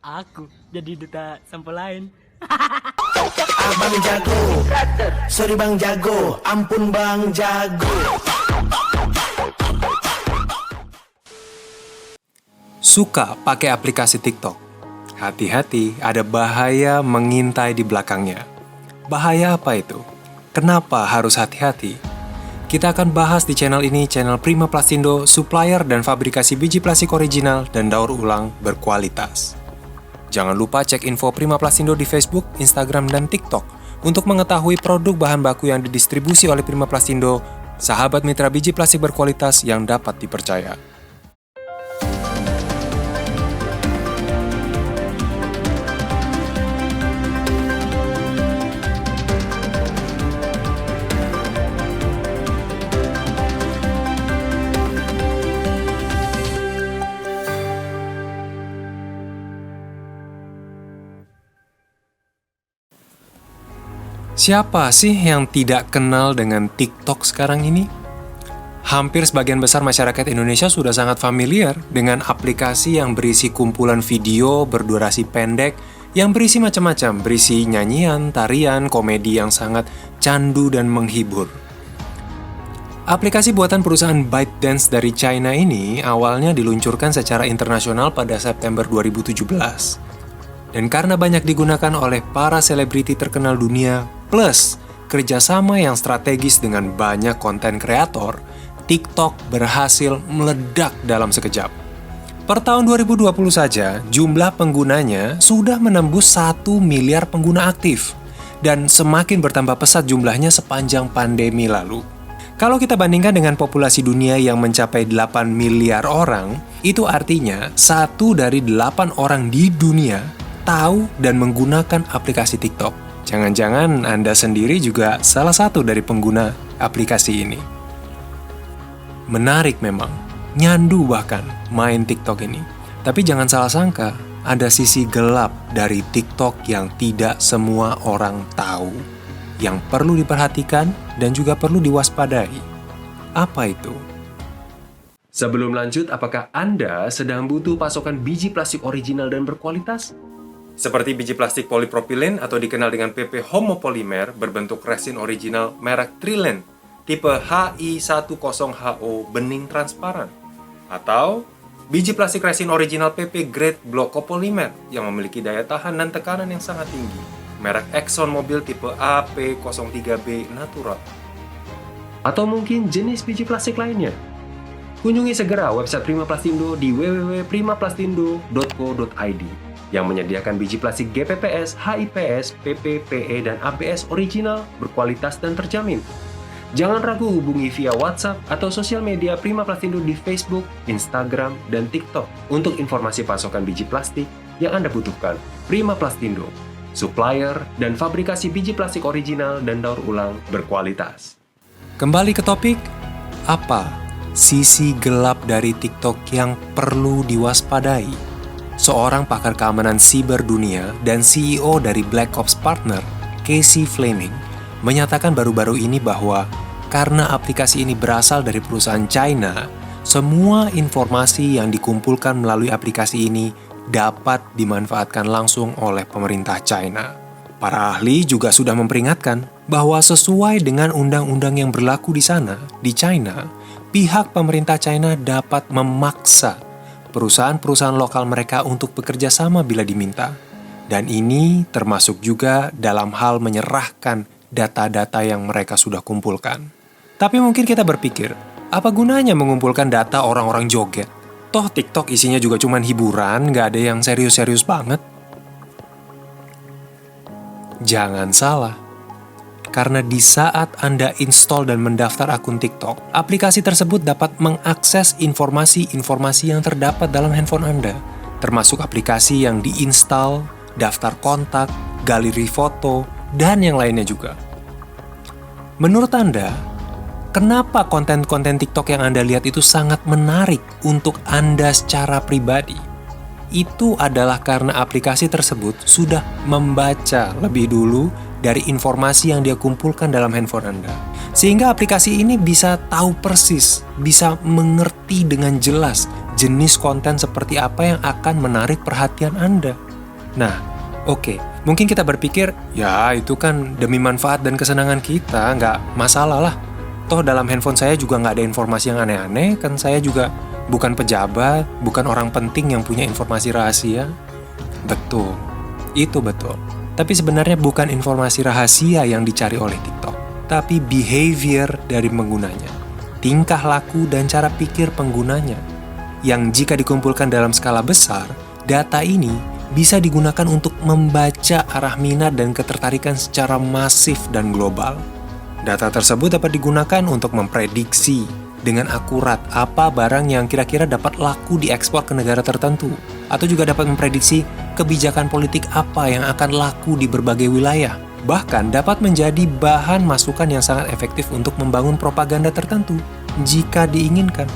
Aku jadi duta sampel lain. Abang jago, sorry bang jago, ampun bang jago. Suka pakai aplikasi TikTok? Hati-hati, ada bahaya mengintai di belakangnya. Bahaya apa itu? Kenapa harus hati-hati? Kita akan bahas di channel ini, channel Prima Plastindo, supplier dan fabrikasi biji plastik original dan daur ulang berkualitas. Jangan lupa cek info Prima Plastindo di Facebook, Instagram, dan TikTok untuk mengetahui produk bahan baku yang didistribusi oleh Prima Plastindo, sahabat mitra biji plastik berkualitas yang dapat dipercaya. Siapa sih yang tidak kenal dengan TikTok sekarang ini? Hampir sebagian besar masyarakat Indonesia sudah sangat familiar dengan aplikasi yang berisi kumpulan video berdurasi pendek yang berisi macam-macam, berisi nyanyian, tarian, komedi yang sangat candu dan menghibur. Aplikasi buatan perusahaan ByteDance dari China ini awalnya diluncurkan secara internasional pada September 2017. Dan karena banyak digunakan oleh para selebriti terkenal dunia, plus kerjasama yang strategis dengan banyak konten kreator, TikTok berhasil meledak dalam sekejap. Per tahun 2020 saja, jumlah penggunanya sudah menembus 1 miliar pengguna aktif. Dan semakin bertambah pesat jumlahnya sepanjang pandemi lalu. Kalau kita bandingkan dengan populasi dunia yang mencapai 8 miliar orang, itu artinya 1 dari 8 orang di dunia tahu dan menggunakan aplikasi TikTok. Jangan-jangan Anda sendiri juga salah satu dari pengguna aplikasi ini. Menarik memang, nyandu bahkan main TikTok ini. Tapi jangan salah sangka, ada sisi gelap dari TikTok yang tidak semua orang tahu, yang perlu diperhatikan dan juga perlu diwaspadai. Apa itu? Sebelum lanjut, apakah Anda sedang butuh pasokan biji plastik original dan berkualitas? Seperti biji plastik polipropilen atau dikenal dengan PP homopolimer berbentuk resin original merek Trilene, tipe HI10HO bening transparan. Atau biji plastik resin original PP grade block copolymer yang memiliki daya tahan dan tekanan yang sangat tinggi, merek Exxon Mobil tipe AP03B natural. Atau mungkin jenis biji plastik lainnya. Kunjungi segera website Prima Plastindo di www.primaplastindo.co.id yang menyediakan biji plastik GPPS, HIPS, PP, PE, dan ABS original, berkualitas dan terjamin. Jangan ragu hubungi via WhatsApp atau sosial media Prima Plastindo di Facebook, Instagram, dan TikTok untuk informasi pasokan biji plastik yang Anda butuhkan. Prima Plastindo, supplier dan fabrikasi biji plastik original dan daur ulang berkualitas. Kembali ke topik, apa sisi gelap dari TikTok yang perlu diwaspadai? Seorang pakar keamanan siber dunia dan CEO dari Black Ops Partner, Casey Fleming, menyatakan baru-baru ini bahwa karena aplikasi ini berasal dari perusahaan China, semua informasi yang dikumpulkan melalui aplikasi ini dapat dimanfaatkan langsung oleh pemerintah China. Para ahli juga sudah memperingatkan bahwa sesuai dengan undang-undang yang berlaku di sana, di China, pihak pemerintah China dapat memaksa perusahaan-perusahaan lokal mereka untuk bekerja sama bila diminta. Dan ini termasuk juga dalam hal menyerahkan data-data yang mereka sudah kumpulkan. Tapi mungkin kita berpikir, apa gunanya mengumpulkan data orang-orang joget? Toh TikTok isinya juga cuman hiburan, nggak ada yang serius-serius banget. Jangan salah. Karena di saat Anda install dan mendaftar akun TikTok, aplikasi tersebut dapat mengakses informasi-informasi yang terdapat dalam handphone Anda, termasuk aplikasi yang diinstal, daftar kontak, galeri foto, dan yang lainnya juga. Menurut Anda, kenapa konten-konten TikTok yang Anda lihat itu sangat menarik untuk Anda secara pribadi? Itu adalah karena aplikasi tersebut sudah membaca lebih dulu dari informasi yang dia kumpulkan dalam handphone Anda. Sehingga aplikasi ini bisa tahu persis, bisa mengerti dengan jelas jenis konten seperti apa yang akan menarik perhatian Anda. Nah, oke, mungkin kita berpikir, ya itu kan demi manfaat dan kesenangan kita, nggak masalah lah. Toh dalam handphone saya juga nggak ada informasi yang aneh-aneh, kan saya juga bukan pejabat, bukan orang penting yang punya informasi rahasia. Betul, itu betul. Tapi sebenarnya bukan informasi rahasia yang dicari oleh TikTok, tapi behavior dari penggunanya, tingkah laku dan cara pikir penggunanya. Yang jika dikumpulkan dalam skala besar, data ini bisa digunakan untuk membaca arah minat dan ketertarikan secara masif dan global. Data tersebut dapat digunakan untuk memprediksi dengan akurat apa barang yang kira-kira dapat laku diekspor ke negara tertentu, atau juga dapat memprediksi kebijakan politik apa yang akan laku di berbagai wilayah. Bahkan dapat menjadi bahan masukan yang sangat efektif untuk membangun propaganda tertentu jika diinginkan.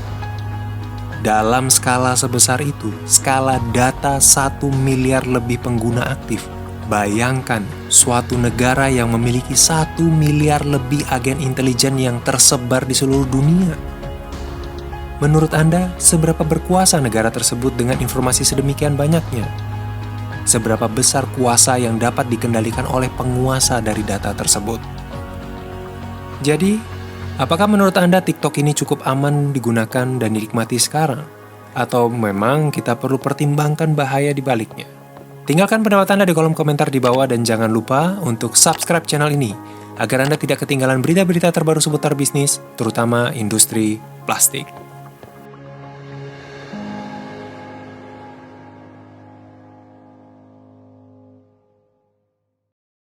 Dalam skala sebesar itu, skala data 1 miliar lebih pengguna aktif. Bayangkan suatu negara yang memiliki 1 miliar lebih agen intelijen yang tersebar di seluruh dunia. Menurut Anda, seberapa berkuasa negara tersebut dengan informasi sedemikian banyaknya? Seberapa besar kuasa yang dapat dikendalikan oleh penguasa dari data tersebut? Jadi, apakah menurut Anda TikTok ini cukup aman digunakan dan dinikmati sekarang? Atau memang kita perlu pertimbangkan bahaya di baliknya? Tinggalkan pendapat Anda di kolom komentar di bawah dan jangan lupa untuk subscribe channel ini agar Anda tidak ketinggalan berita-berita terbaru seputar bisnis, terutama industri plastik.